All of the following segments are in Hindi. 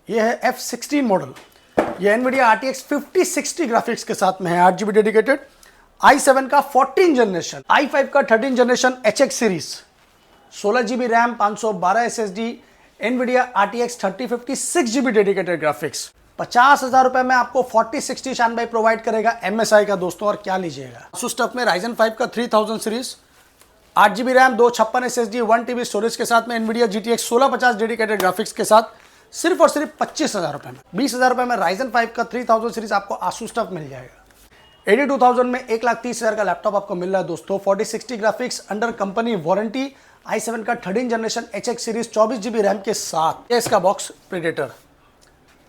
ये है F16 मॉडल। ये NVIDIA RTX 5060 ग्राफिक्स के साथ में है, 8 GB डेडिकेटेड। i7 का 14 जनरेशन, i5 का 13 generation HX series, 16 GB RAM, 512 SSD, NVIDIA RTX 3050 6 GB dedicated graphics. 50,000 रुपए में आपको 4060 शानभाई प्रोवाइड करेगा MSI का दोस्तों। और क्या लीजिएगा, Asus TUF में Ryzen 5 का 3000 series, 8 GB RAM, 256 SSD, 1 TB storage के साथ में NVIDIA GTX 1650 डेडिकेटेड ग्राफिक्स के साथ सिर्फ और सिर्फ 25,000 रुपए में। 20,000 रुपए में Ryzen 5 का 3000 सीरीज आपको Asus TUF मिल जाएगा। 82,000 में 1,30,000 का लैपटॉप आपको मिल रहा है दोस्तों। 4060 graphics under company warranty, i7 का 13 generation HX series 24 GB RAM के साथ। ये इसका बॉक्स प्रीडेटर,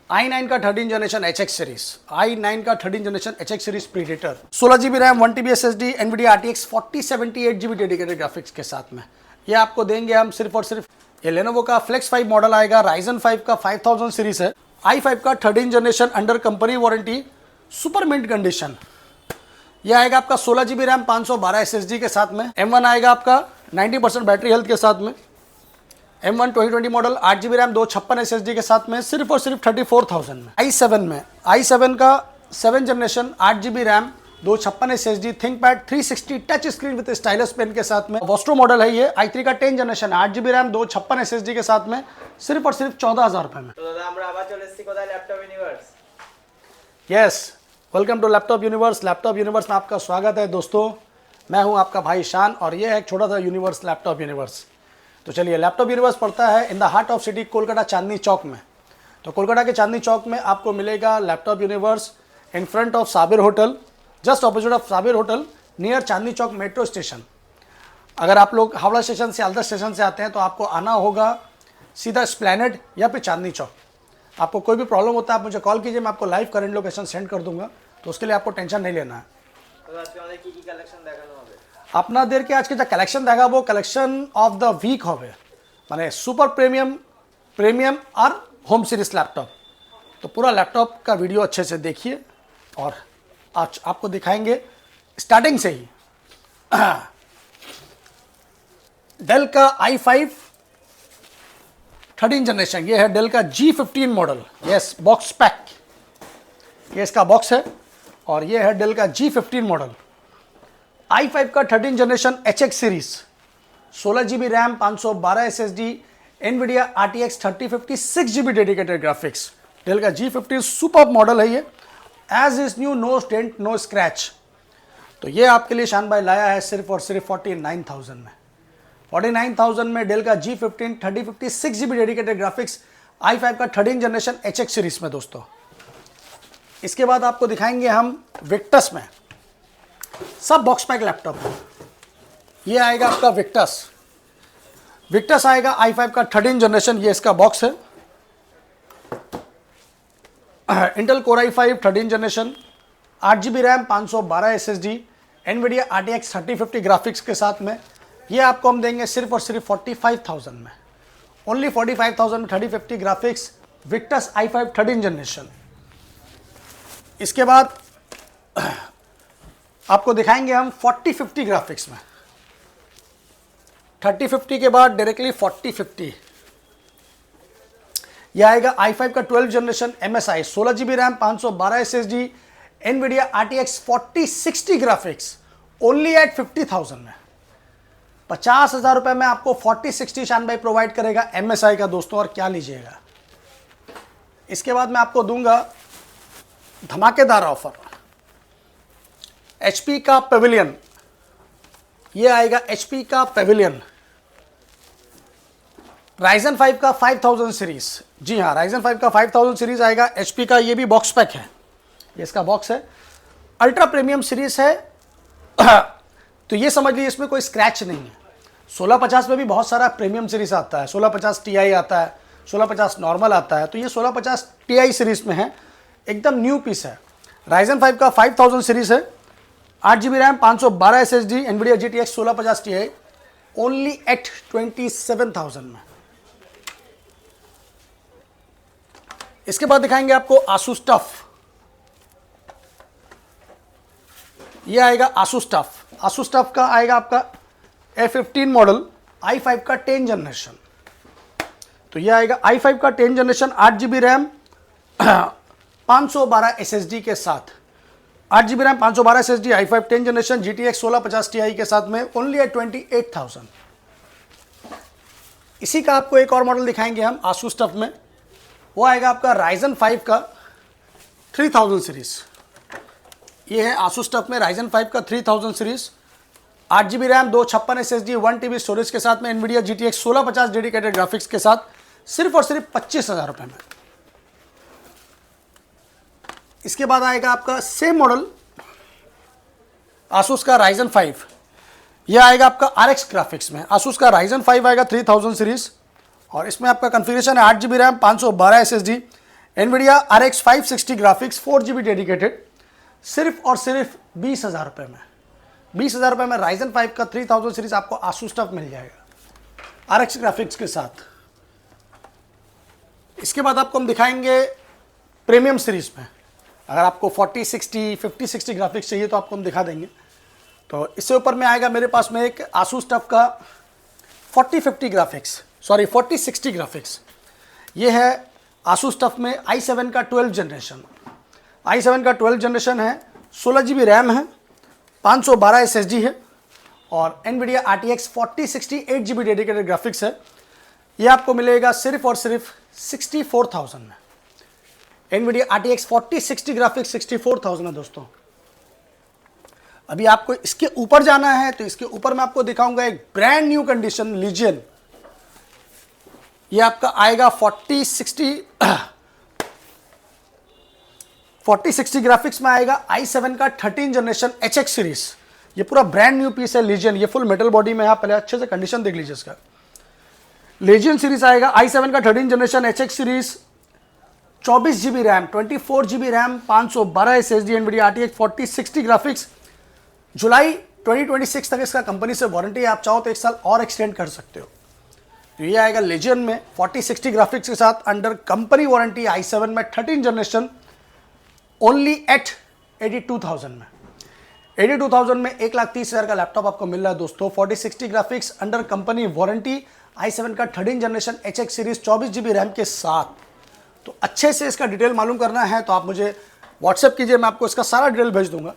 i9 का 13 जनरेशन HX सीरीज, i9 का 13 generation HX series predator, 16 GB RAM, 1 TB SSD, NVIDIA RTX 4078 GB dedicated graphics के साथ में। ये आपको देंगे हम सिर्फ और सिर्फ। ये Lenovo का Flex 5 मॉडल आएगा, Ryzen 5 का 5000 सीरीज है, i5 का 13 generation under company warranty, super mint condition. ये आएगा आपका 16 GB रैम, 512 SSD के साथ में। M1 आएगा आपका 90% बैटरी हेल्थ के साथ में। M1 2020 model, 8 GB RAM, 256 SSD के साथ में सिर्फ और सिर्फ 34,000 में। i7 का 7 generation, 8 GB RAM, 256 SSD, ThinkPad 360 touch screen with stylus pen के साथ में। वोस्ट्रो मॉडल है ये, i3 का 10 जनरेशन, 8 GB रैम, 256 SSD के साथ में सिर्फ और सिर्फ 14,000 रुपए में। तो दादा আমরা আবার চলে এসেছি কোথায়? Laptop universe. Yes, welcome to laptop universe. Laptop universe में आपका स्वागत है दोस्तों। मैं हूं आपका भाई शान और ये है एक छोटा सा यूनिवर्स, लैपटॉप यूनिवर्स। तो चलिए, लैपटॉप यूनिवर्स पड़ता है in the heart of city, Kolkata Chandni Chowk में। तो कोलकाता के चांदनी चौक में आपको मिलेगा laptop universe in front of Sabir hotel, just opposite of Sabir hotel, near Chandni Chowk metro station. अगर आप लोग हावड़ा स्टेशन से, आलदा स्टेशन से आते हैं तो आपको आना होगा सीधा एस्प्लैनेड या फिर चांदनी चौक। आपको कोई भी प्रॉब्लम होता है आप मुझे कॉल कीजिए, मैं आपको लाइव करंट लोकेशन सेंड कर दूंगा, तो उसके लिए आपको टेंशन नहीं लेना है। তো আজকে আমাদের কি কি কালেকশন দেখানো হবে? আপনাদেরকে আজকে যা কালেকশন দেখাবো, কালেকশন অফ দ্য উইক হবে, মানে সুপার प्रीमियम और होम सीरीज लैपटॉप। तो पूरा लैपटॉप का वीडियो अच्छे से देखिए और आज आपको दिखाएंगे स्टार्टिंग से ही। डेल का i5 13 जनरेशन, ये है डेल का G15 model. Yes, box pack, ये इसका बॉक्स है। और ये है डेल का G15 मॉडल, i5 का 13 generation HX series, 16 GB RAM, 512 SSD, NVIDIA RTX 3050 6 GB dedicated graphics. Dell का G15 सुपर मॉडल है ये, as is new, no dent no scratch. तो ये आपके लिए शान भाई लाया है सिर्फ और सिर्फ 49,000 में। 49,000 में डेल का G15 3050 6 GB dedicated graphics, i5 का 13 जनरेशन HX सीरीज में दोस्तों। इसके बाद आपको दिखाएंगे हम विक्टस में सब बॉक्स पैक लैपटॉप। ये आएगा आपका विक्टस आएगा i5 का 13 जनरेशन, ये इसका बॉक्स है। Intel core i5 13 generation, 8 GB RAM, 512 SSD, NVIDIA RTX 3050 graphics के साथ में। ये आपको हम देंगे सिर्फ और सिर्फ 45,000 में। ओनली 45,000 में 3050 ग्राफिक्स, विक्टस i5 13 जनरेशन। इसके बाद आपको दिखाएंगे हम 4050 ग्राफिक्स में। 3050 के बाद डायरेक्टली 4050। यह आएगा i5 का 12 generation MSI, 16 GB RAM, 512 SSD, NVIDIA RTX 4060 graphics, only at 50,000 में। 50,000 रुपए में आपको 4060 शान भाई प्रोवाइड करेगा MSI का दोस्तों। और क्या लीजिएगा, इसके बाद मैं आपको दूंगा धमाकेदार ऑफर, HP का पेविलियन। ये आएगा HP का पेविलियन, Ryzen 5 का 5000 सीरीज। जी हाँ, Ryzen 5 का 5000 सीरीज आएगा HP का। ये भी बॉक्स पैक है, ये इसका बॉक्स है। अल्ट्रा प्रीमियम सीरीज है। तो ये समझ लीजिए इसमें कोई स्क्रैच नहीं है। 1650 में भी बहुत सारा प्रीमियम सीरीज आता है, 1650 Ti आता है, 1650 नॉर्मल आता है। तो ये 1650 Ti सीरीज में है, एकदम न्यू पीस है। Ryzen 5 का 5000 सीरीज है, 8 GB RAM, 512 SSD, NVIDIA GTX 1650 Ti, only at 27,000 में। इसके बाद दिखाएंगे आपको Asus TUF। ये आएगा Asus TUF का आएगा आपका F15 मॉडल, i5 का 10 जनरेशन। तो ये आएगा i5 का 10 जनरेशन 8 GB रैम 512 SSD के साथ, 8 GB RAM 512 SSD i5 10 generation GTX 1650 Ti के साथ में ओनली एट 28,000। इसी का आपको एक और मॉडल दिखाएंगे हम आसूस टफ में, वो आएगा आपका Ryzen 5 का 3000 सीरीज। ये है आसूस टफ में Ryzen 5 का 3000 series, 8 GB RAM 256 SSD 1 TB storage के साथ में NVIDIA GTX 1650 डेडिकेटेड ग्राफिक्स के साथ सिर्फ और सिर्फ 25,000 रुपये में। इसके बाद आएगा आपका सेम मॉडल आसूस का Ryzen 5, यह आएगा आपका RX ग्राफिक्स में। आसूस का Ryzen 5 आएगा 3000 सीरीज और इसमें आपका कॉन्फ़िगरेशन है 8 GB RAM 512 SSD NVIDIA RX 560 graphics 4 GB dedicated, सिर्फ और सिर्फ 20,000 रुपये में। 20,000 रुपये में Ryzen 5 का 3000 सीरीज आपको आसूस टफ मिल जाएगा RX ग्राफिक्स के साथ। इसके बाद आपको हम दिखाएंगे प्रीमियम सीरीज में, अगर आपको 40, 60, 50, 60 ग्राफिक्स चाहिए तो आपको हम दिखा देंगे। तो इससे ऊपर में आएगा मेरे पास में एक आसूस टफ का 40, 60 ग्राफिक्स। ये है आसूस टफ में i7 का 12 जनरेशन, i7 का 12 जनरेशन है, 16 GB रैम है, 512 SSD है और NVIDIA RTX 4060 8 GB dedicated graphics है। ये आपको मिलेगा सिर्फ और सिर्फ 64,000 में। NVIDIA RTX 4060 ग्राफिक्स 64,000 में दोस्तों। अभी आपको इसके ऊपर जाना है तो इसके ऊपर मैं आपको दिखाऊंगा एक ब्रांड न्यू कंडीशन लीजियन। ये आपका आएगा 4060 ग्राफिक्स में आएगा i7 का 13 जनरेशन HX सीरीज। ये पूरा ब्रांड न्यू पीस है लीजियन, ये फुल मेटल बॉडी में। आप पहले अच्छे से कंडीशन देख लीजिए इसका। लीजियन सीरीज आएगा i7 का 13 generation HX series, 24 GB RAM 24 GB RAM 512 SSD NVIDIA RTX 4060 graphics. जुलाई 2026 तक इसका कंपनी से वारंटी है, आप चाहो तो 1 साल और एक्सटेंड कर सकते हो। तो ये आएगा लेजेंड में 4060 ग्राफिक्स के साथ अंडर कंपनी वारंटी i7 में 13 जनरेशन ओनली एट 82,000 में। 82,000 में 1,30,000 का लैपटॉप आपको मिल रहा है दोस्तों। 4060 graphics under company warranty i7 का 13 generation HX series 24 GB RAM के साथ। तो अच्छे से इसका डिटेल मालूम करना है तो आप मुझे व्हाट्सएप कीजिए, मैं आपको इसका सारा डिटेल भेज दूंगा।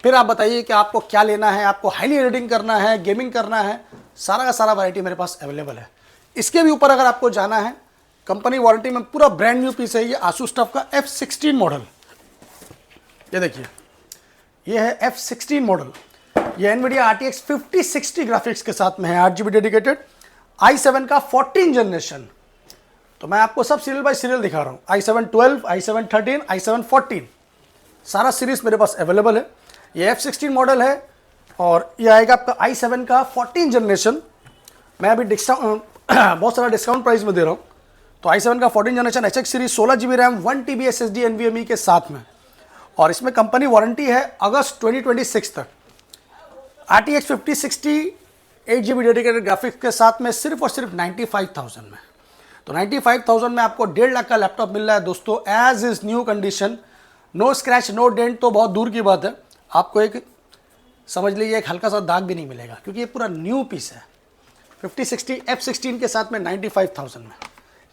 फिर आप बताइए कि आपको क्या लेना है, आपको हाईली एडिटिंग करना है, गेमिंग करना है, सारा का सारा वैरायटी मेरे पास अवेलेबल है। इसके भी ऊपर अगर आपको जाना है, कंपनी वारंटी में पूरा ब्रांड न्यू पीस है। ये आसूस टफ का F16 मॉडल, ये देखिए, ये है F16 मॉडल। ये NVIDIA RTX 5060 ग्राफिक्स के साथ में है, 8 GB डेडिकेटेड, i7 का 14 जनरेशन। तो मैं आपको सब सीरियल बाय सीरियल दिखा रहा हूँ। i7 12, i7 13, i7 14 सारा सीरीज मेरे पास अवेलेबल है। ये F16 मॉडल है और ये आएगा आपका i7 का 14 जनरेशन। मैं अभी डिस्काउंट बहुत सारा डिस्काउंट प्राइस में दे रहा हूँ। तो i7 का 14 generation HX series 16 GB RAM 1 TB SSD NVMe के साथ में, और इसमें कंपनी वारंटी है अगस्त 2026 तक। RTX 5060 8 GB डेडिकेटेड ग्राफिक्स के साथ में सिर्फ और सिर्फ 95,000 में। तो 95,000 में आपको 1.5 लाख का लैपटॉप मिल रहा है दोस्तों, as is new condition, no scratch no dent तो बहुत दूर की बात है, आपको एक समझ लीजिए एक हल्का सा दाग भी नहीं मिलेगा, क्योंकि ये पूरा न्यू पीस है। 5060 F16 के साथ में 95,000 में।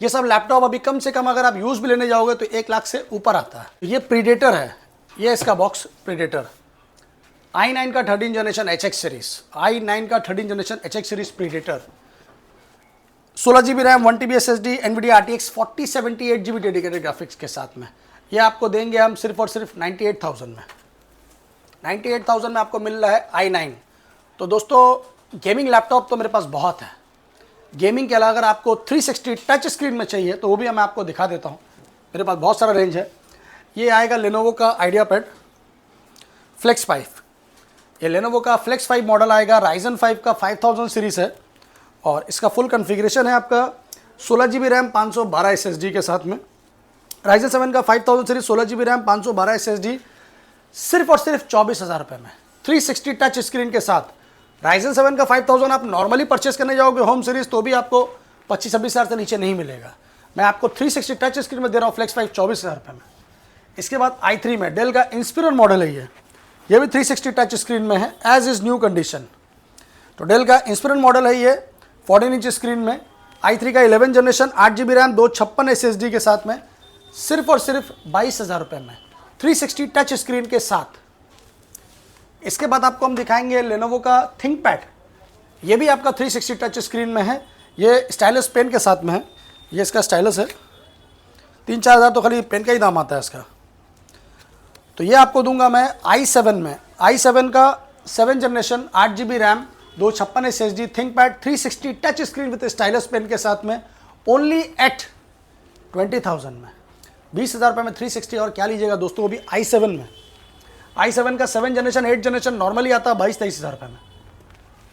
ये सब लैपटॉप अभी कम से कम अगर आप यूज़ भी लेने जाओगे तो 1 लाख से ऊपर आता है। ये प्रीडेटर है, ये इसका बॉक्स प्रीडेटर i9 का 13 जनरेशन HX सीरीज, i9 का 13 generation HX series predator, 16 GB RAM 1 TB SSD NVIDIA RTX 4070 8 GB dedicated graphics के साथ में। ये आपको देंगे हम सिर्फ और सिर्फ 98,000 में। 98,000 में आपको मिल रहा है i9। तो दोस्तों गेमिंग लैपटॉप तो मेरे पास बहुत है। गेमिंग के अलावा अगर आपको 360 टच स्क्रीन में चाहिए तो वो भी मैं आपको दिखा देता हूँ, मेरे पास बहुत सारा रेंज है। ये आएगा लेनोवो का IdeaPad Flex 5। ये लेनोवो का Flex 5 मॉडल आएगा, Ryzen 5 का 5000 सीरीज है और इसका फुल कॉन्फ़िगरेशन है आपका 16 GB रैम 512 SSD के साथ में। Ryzen 7 का 5000 सीरीज 16 GB रैम 512 SSD सिर्फ और सिर्फ 24,000 रुपये में, 360 टच स्क्रीन के साथ। Ryzen 7 का 5000 आप नॉर्मली परचेस करने जाओगे होम सीरीज तो भी आपको 25-26 हज़ार से नीचे नहीं मिलेगा। मैं आपको 360 टच स्क्रीन में दे रहा हूँ Flex 5 24,000 रुपये में। इसके बाद i3 में डेल का इंस्पिरन मॉडल है, ये भी 360 टच स्क्रीन में है, एज इज़ न्यू कंडीशन। तो डेल का इंस्पिरन मॉडल है ये, 14 इंच स्क्रीन में i3 का 11 जनरेशन 8 GB रैम 256 SSD के साथ में सिर्फ और सिर्फ 22,000 रुपये में 360 टच स्क्रीन के साथ। इसके बाद आपको हम दिखाएंगे लेनोवो का थिंकपैड। ये भी आपका 360 टच स्क्रीन में है, ये स्टाइलस पेन के साथ में है। ये इसका स्टाइलस है, 3-4 हज़ार तो खाली पेन का ही दाम आता है इसका। तो ये आपको दूंगा मैं i7 में, i7 का 7 generation 8 GB RAM 256 SSD ThinkPad 360 touch screen with stylus pen के साथ में ओनली एट 20,000 में। 20,000 रुपये में 360 और क्या लीजिएगा दोस्तों, वो भी i7 में। i7 का 7 जनरेशन 8 जनरेशन नॉर्मली आता है 22-23 हज़ार रुपये में।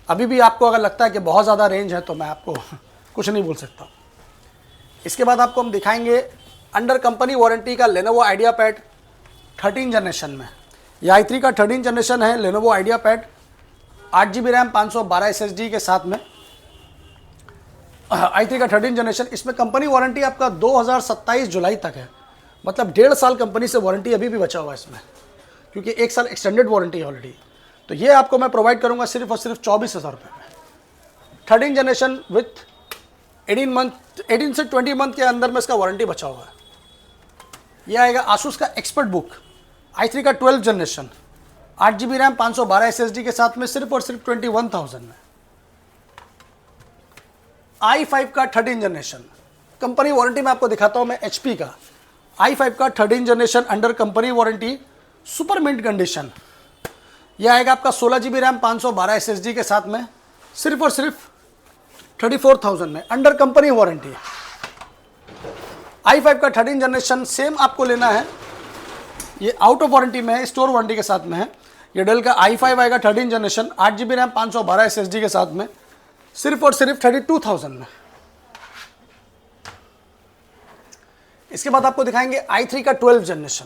अभी भी आपको अगर लगता है कि बहुत ज़्यादा रेंज है तो मैं आपको कुछ नहीं बोल सकता। इसके बाद आपको हम दिखाएंगे अंडर कंपनी वारंटी का लेनोवो आइडियापैड 13 जनरेशन में। यह i3 का 13 जनरेशन है Lenovo IdeaPad 8 GB RAM 512 SSD के साथ में। i3 का 13 जनरेशन, इसमें कंपनी वारंटी आपका 2027 जुलाई तक है, मतलब 1.5 साल कंपनी से वारंटी अभी भी बचा हुआ है इसमें, क्योंकि 1 साल एक्सटेंडेड वारंटी है ऑलरेडी। तो ये आपको मैं प्रोवाइड करूंगा सिर्फ और सिर्फ 24,000 रुपये में। 13 जनरेशन विथ 18 से 20 मंथ के अंदर में इसका वारंटी बचा हुआ है। ये आएगा आसूस का एक्सपर्ट बुक i3 का 12 जनरेशन 8 GB रैम 512 SSD के साथ में सिर्फ और सिर्फ 21,000 में। i5 का 13 जनरेशन कंपनी वारंटी में आपको दिखाता हूं मैं HP का i5 का 13 generation under company warranty super mint condition. यह आएगा आपका 16 GB रैम 512 SSD के साथ में सिर्फ और सिर्फ 34,000 में अंडर कंपनी वारंटी। i5 का 13 जनरेशन सेम आपको लेना है, ये आउट ऑफ वारंटी में है, स्टोर वारंटी के साथ में है। ये डेल का i5 आएगा 13 जनरेशन 8 GB रैम 512 SSD के साथ में सिर्फ और सिर्फ 32,000 में। इसके बाद आपको दिखाएंगे i3 का 12 जनरेशन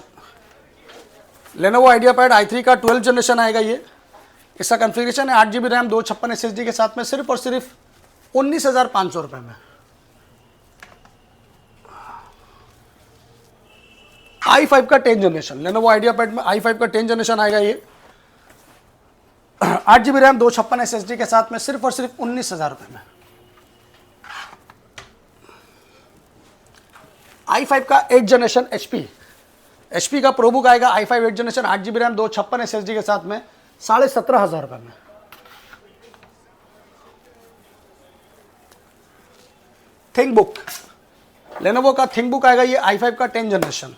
लेनोवो आइडियापैड i3 का 12 जनरेशन आएगा। ये इसका कॉन्फ़िगरेशन है 8 GB रैम 256 SSD के साथ में सिर्फ और सिर्फ 19,500 रुपये में। i5 का 10 जनरेशन लेनोवो आइडियापैड में i5 का 10 जनरेशन आएगा। ये 8 GB रैम 256 SSD के साथ में सिर्फ और सिर्फ 19,000 रुपये में। i5 का 8 जनरेशन HP का प्रोबुक आएगा i5 8 generation 8 GB RAM 256 SSD के साथ में 17,500 रुपये में। थिंकबुक लेनोवो का थिंकबुक आएगा, ये i5 का 10 जनरेशन।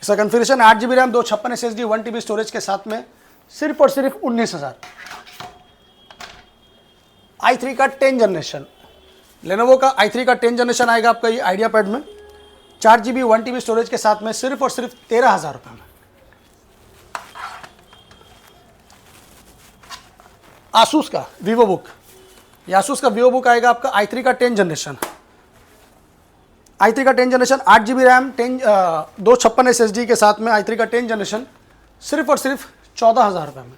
इसका configuration 8 GB RAM 256 SSD 1 TB storage के साथ में सिर्फ और सिर्फ 19,000। i3 का 10 जनरेशन लेनोवो का i3 का 10 जनरेशन आएगा आपका ये आइडियापैड में 4 GB 1 TB स्टोरेज के साथ में सिर्फ और सिर्फ 13,000 रुपये में। आसूस का वीवो बुक, ये आसूस का वीवो बुक आएगा आपका i3 का 10 जनरेशन i3 का 10 जनरेशन 8 GB रैम 256 SSD के साथ में i3 का 10 जनरेशन सिर्फ और सिर्फ 14,000 रुपये में।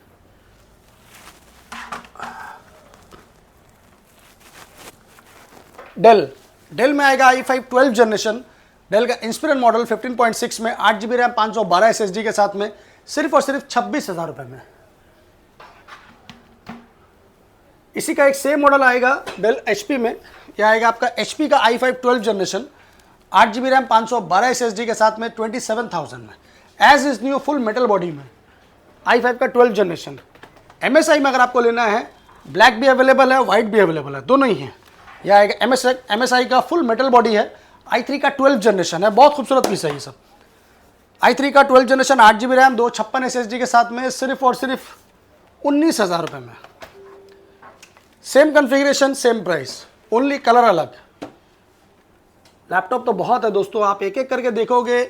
डेल में आएगा i5 12 जनरेशन डेल का इंस्पिरन मॉडल 15.6 में 8 GB रैम 512 SSD के साथ में सिर्फ और सिर्फ 26,000 रुपये में। इसी का एक सेम मॉडल आएगा डेल HP में, यह आएगा आपका HP का i5 12 generation 8 GB RAM 512 SSD के साथ में 27,000 में। Age is new full metal body में i5 का 12 जनरेशन। MSI में अगर आपको लेना है ब्लैक भी अवेलेबल है, वाइट भी अवेलेबल है, दोनों ही हैं। यह आएगा MSI का फुल मेटल बॉडी है, i3 का 12 जनरेशन है, बहुत खूबसूरत पीस है ये सब। i3 का 12 जनरेशन 8 GB रैम 256 SSD के साथ में सिर्फ और सिर्फ 19,000 रुपये में। Same configuration same price, only colour अलग। लैपटॉप तो बहुत है दोस्तों, आप एक एक करके देखोगे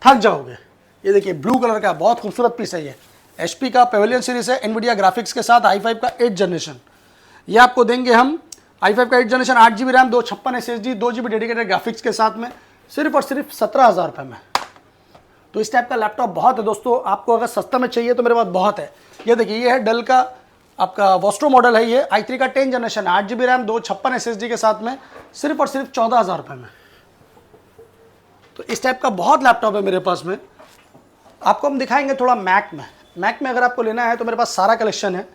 थक जाओगे। ये देखिए ब्लू कलर का बहुत खूबसूरत पीस है ये, HP का पेवेलियन सीरीज है, एनवीडिया ग्राफिक्स के साथ i5 का 8 जनरेशन। ये आपको देंगे हम i5 का 8 generation 8 GB RAM 256 SSD 2 GB dedicated graphics के साथ में सिर्फ और सिर्फ 17,000 रुपये में। तो इस टाइप का लैपटॉप बहुत है दोस्तों, आपको अगर सस्ता में चाहिए तो मेरे पास बहुत है। ये देखिए ये है डेल का आपका वोस्ट्रो मॉडल है, ये i3 का 10 जनरेशन 8 GB रैम 256 SSD के साथ में सिर्फ और सिर्फ 14,000 रुपये में। तो इस टाइप का बहुत लैपटॉप है मेरे पास में। आपको हम दिखाएंगे थोड़ा मैक में अगर आपको लेना है तो मेरे पास सारा कलेक्शन है।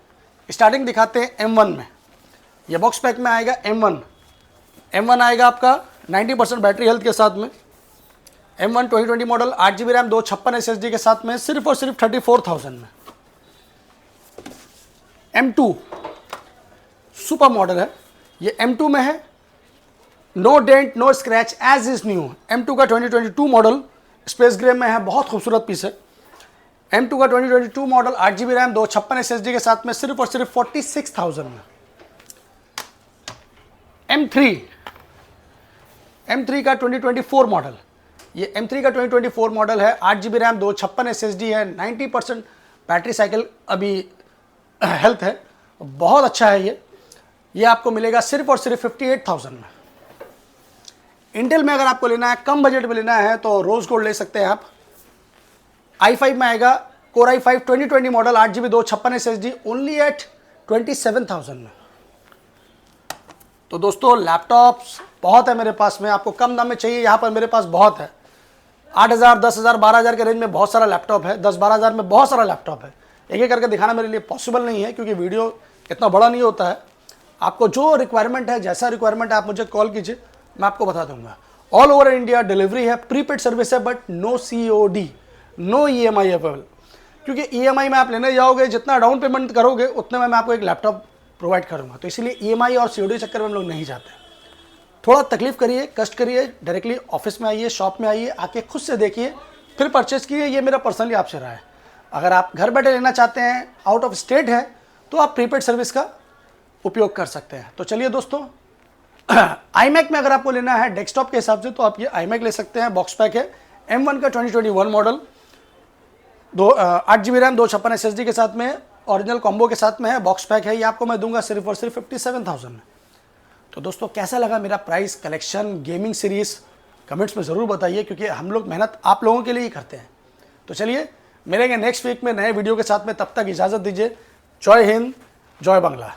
स्टार्टिंग दिखाते हैं M1 में, ये बॉक्स पैक में आएगा M1 M1 आएगा आपका 90% बैटरी हेल्थ के साथ में। M1 2020 model 8GB RAM 256 SSD के साथ में सिर्फ और सिर्फ 34,000 में। M2 सुपर मॉडल है, ये M2 में है, no dent no scratch age is new. M2 का 2022 मॉडल स्पेस ग्रे में है, बहुत खूबसूरत पीस है। M2 का 2022 मॉडल 8GB रैम 256 SSD के साथ में सिर्फ और सिर्फ 46,000 में। M3 का 2024 मॉडल, ये M3 का 2024 मॉडल है, 8GB रैम 256 SSD है, 90% बैटरी साइकिल अभी हेल्थ है, बहुत अच्छा है ये आपको मिलेगा सिर्फ और सिर्फ 58,000 में। इंटेल में अगर आपको लेना है, कम बजट में लेना है तो रोज गोल्ड ले सकते हैं आप। i5 में आएगा, Core i5 2020 model 8GB 256 SSD only at 27,000 में। तो दोस्तों लैपटॉप्स बहुत है मेरे पास में, आपको कम दाम में चाहिए यहाँ पर मेरे पास बहुत है। 8,000 10,000 12,000 के रेंज में बहुत सारा लैपटॉप है, 10-12 हज़ार में बहुत सारा लैपटॉप है। एक एक करके दिखाना मेरे लिए पॉसिबल नहीं है क्योंकि वीडियो इतना बड़ा नहीं होता है। आपको जो रिक्वायरमेंट है, जैसा रिक्वायरमेंट है, आप मुझे कॉल कीजिए, मैं आपको बता दूंगा। ऑल ओवर इंडिया डिलीवरी है, प्रीपेड सर्विस है, but no COD, no EMI available. क्योंकि EMI में आप लेने जाओगे, जितना डाउन पेमेंट करोगे उतने में मैं आपको एक लैपटॉप प्रोवाइड करूंगा, तो इसलिए EMI और COD चक्कर में हम लोग नहीं जाते। थोड़ा तकलीफ करिए, कष्ट करिए, डायरेक्टली ऑफिस में आइए, शॉप में आइए, आके खुद से देखिए, फिर परचेस कीजिए। ये मेरा पर्सनली आपसे राय है। अगर आप घर बैठे लेना चाहते हैं, आउट ऑफ स्टेट है, तो आप प्रीपेड सर्विस का उपयोग कर सकते हैं। तो चलिए दोस्तों, iMac में अगर आपको लेना है डेस्कटॉप के हिसाब से तो आप ये iMac ले सकते हैं। बॉक्स पैक है, M1 का 2021 मॉडल 8GB रैम 256 SSD के साथ में, ओरिजिनल कॉम्बो के साथ में है, बॉक्स पैक है। ये आपको मैं दूंगा सिर्फ और सिर्फ 57,000 में। तो दोस्तों कैसा लगा मेरा price, collection, gaming series, comments में ज़रूर बताइए, क्योंकि हम लोग मेहनत आप लोगों के लिए ही करते हैं। तो चलिए मिलेंगे नेक्स्ट वीक में नए वीडियो के साथ में, तब तक इजाज़त दीजिए। जय हिंद, जय बांग्ला।